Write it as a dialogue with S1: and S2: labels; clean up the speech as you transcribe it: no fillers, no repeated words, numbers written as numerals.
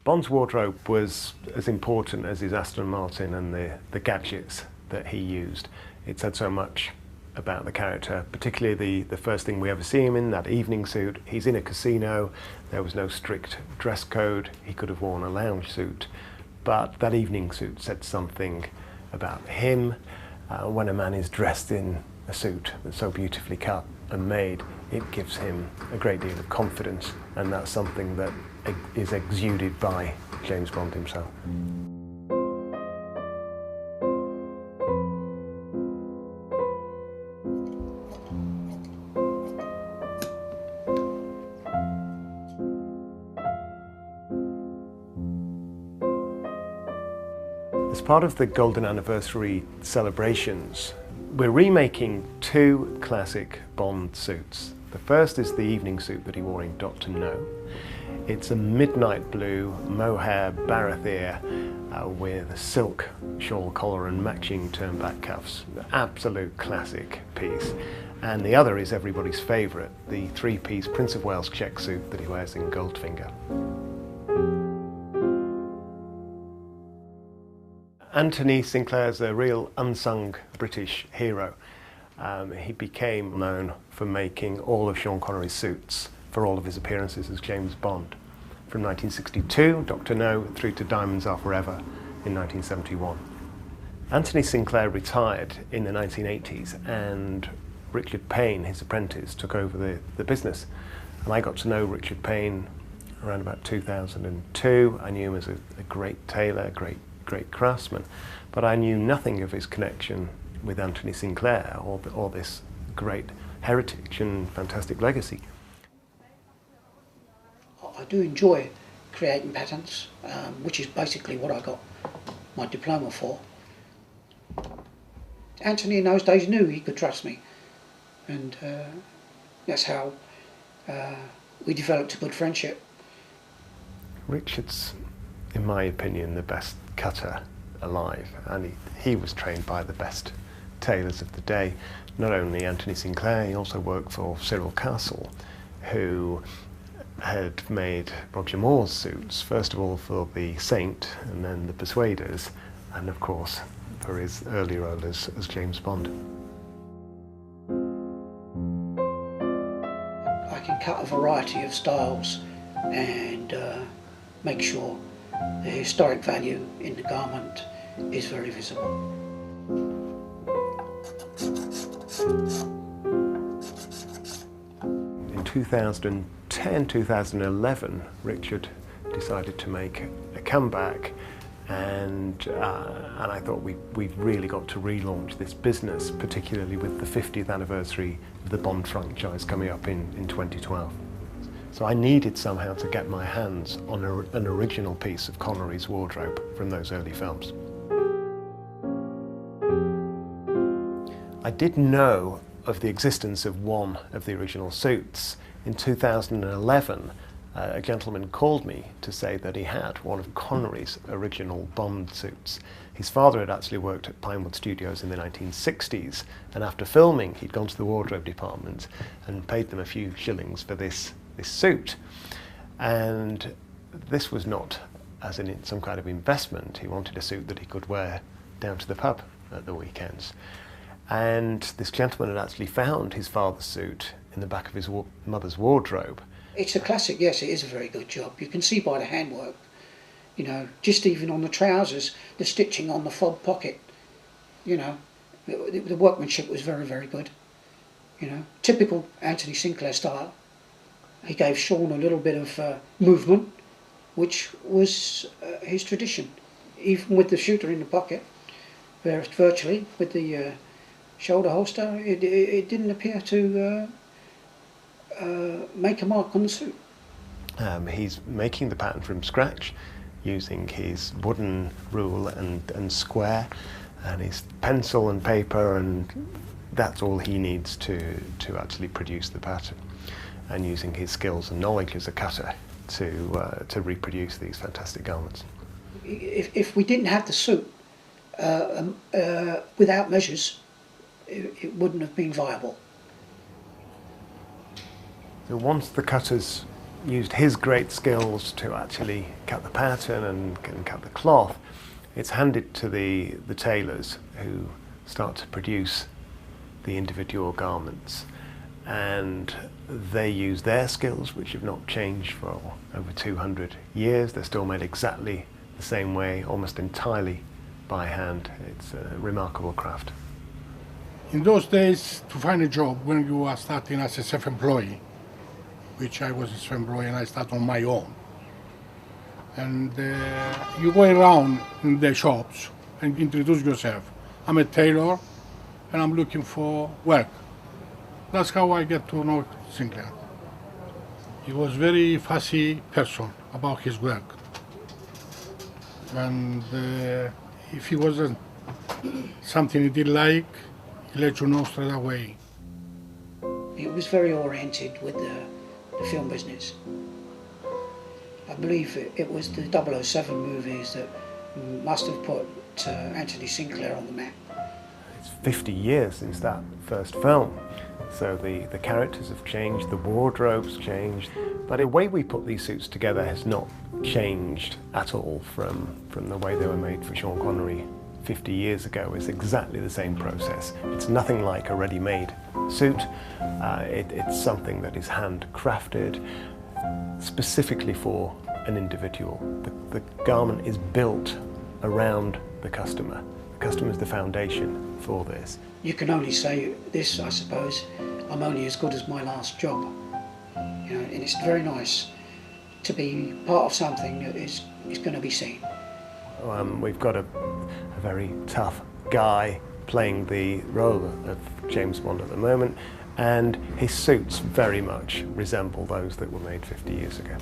S1: Bond's wardrobe was as important as his Aston Martin and the gadgets that he used. It said so much about the character, particularly the first thing we ever see him in, that evening suit. He's in a casino, there was no strict dress code, he could have worn a lounge suit, but that evening suit said something about him. When a man is dressed in a suit that's so beautifully cut and made, it gives him a great deal of confidence, and that's something that is exuded by James Bond himself. As part of the Golden Anniversary celebrations, we're remaking two classic Bond suits. The first is the evening suit that he wore in Dr. No. It's a midnight blue mohair barathier with a silk shawl collar and matching turn-back cuffs. An absolute classic piece. And the other is everybody's favourite, the three-piece Prince of Wales check suit that he wears in Goldfinger. Anthony Sinclair's a real unsung British hero. He became known for making all of Sean Connery's suits for all of his appearances as James Bond. From 1962, Dr. No, through to Diamonds Are Forever in 1971. Anthony Sinclair retired in the 1980s and Richard Payne, his apprentice, took over the business. And I got to know Richard Payne around about 2002. I knew him as a great tailor, great craftsman, but I knew nothing of his connection with Anthony Sinclair or this great heritage and fantastic legacy.
S2: I do enjoy creating patterns, which is basically what I got my diploma for. Anthony in those days knew he could trust me, and that's how we developed a good friendship.
S1: Richard's, in my opinion, the best cutter alive, and he was trained by the best tailors of the day. Not only Anthony Sinclair, he also worked for Cyril Castle, who had made Roger Moore's suits, first of all for the Saint and then the Persuaders, and of course for his early role as James Bond.
S2: I can cut a variety of styles and make sure the historic value in the garment is very visible.
S1: In 2010, 2011, Richard decided to make a comeback, and I thought we've really got to relaunch this business, particularly with the 50th anniversary of the Bond franchise coming up in 2012. So I needed somehow to get my hands on an original piece of Connery's wardrobe from those early films. I did know of the existence of one of the original suits. In 2011, a gentleman called me to say that he had one of Connery's original Bond suits. His father had actually worked at Pinewood Studios in the 1960s, and after filming he'd gone to the wardrobe department and paid them a few shillings for this suit. And this was not as in some kind of investment. He wanted a suit that he could wear down to the pub at the weekends. And this gentleman had actually found his father's suit in the back of his mother's wardrobe.
S2: It's a classic, yes, it is a very good job. You can see by the handwork, you know, just even on the trousers, the stitching on the fob pocket, you know, the workmanship was very, very good. You know, typical Anthony Sinclair style. He gave Sean a little bit of movement, which was his tradition. Even with the shooter in the pocket, virtually, with the shoulder holster, it didn't appear to make a mark on the suit.
S1: He's making the pattern from scratch, using his wooden rule and square, and his pencil and paper, and that's all he needs to actually produce the pattern, and using his skills and knowledge as a cutter to reproduce these fantastic garments.
S2: If we didn't have the suit without measures, it wouldn't have been viable.
S1: So once the cutters used his great skills to actually cut the pattern and cut the cloth, it's handed to the tailors who start to produce the individual garments, and they use their skills, which have not changed for over 200 years. They're still made exactly the same way, almost entirely by hand. It's a remarkable craft.
S3: In those days, to find a job when you are starting as a self-employed, which I was a self-employed and I started on my own, and you go around in the shops and introduce yourself. I'm a tailor and I'm looking for work. That's how I get to know Sinclair. He was very fussy person about his work. And if he wasn't something he didn't like, he let you know straight away.
S2: He was very oriented with the film business. I believe it was the 007 movies that must have put Anthony Sinclair on the map.
S1: It's 50 years since that first film, so the characters have changed, the wardrobe's changed, but the way we put these suits together has not changed at all from the way they were made for Sean Connery 50 years ago. It's exactly the same process. It's nothing like a ready-made suit. It's something that is handcrafted specifically for an individual. The garment is built around the customer. The customer is the foundation for this.
S2: You can only say this, I suppose, I'm only as good as my last job. You know, and it's very nice to be part of something that is going to be seen.
S1: We've got a very tough guy playing the role of James Bond at the moment, and his suits very much resemble those that were made 50 years ago.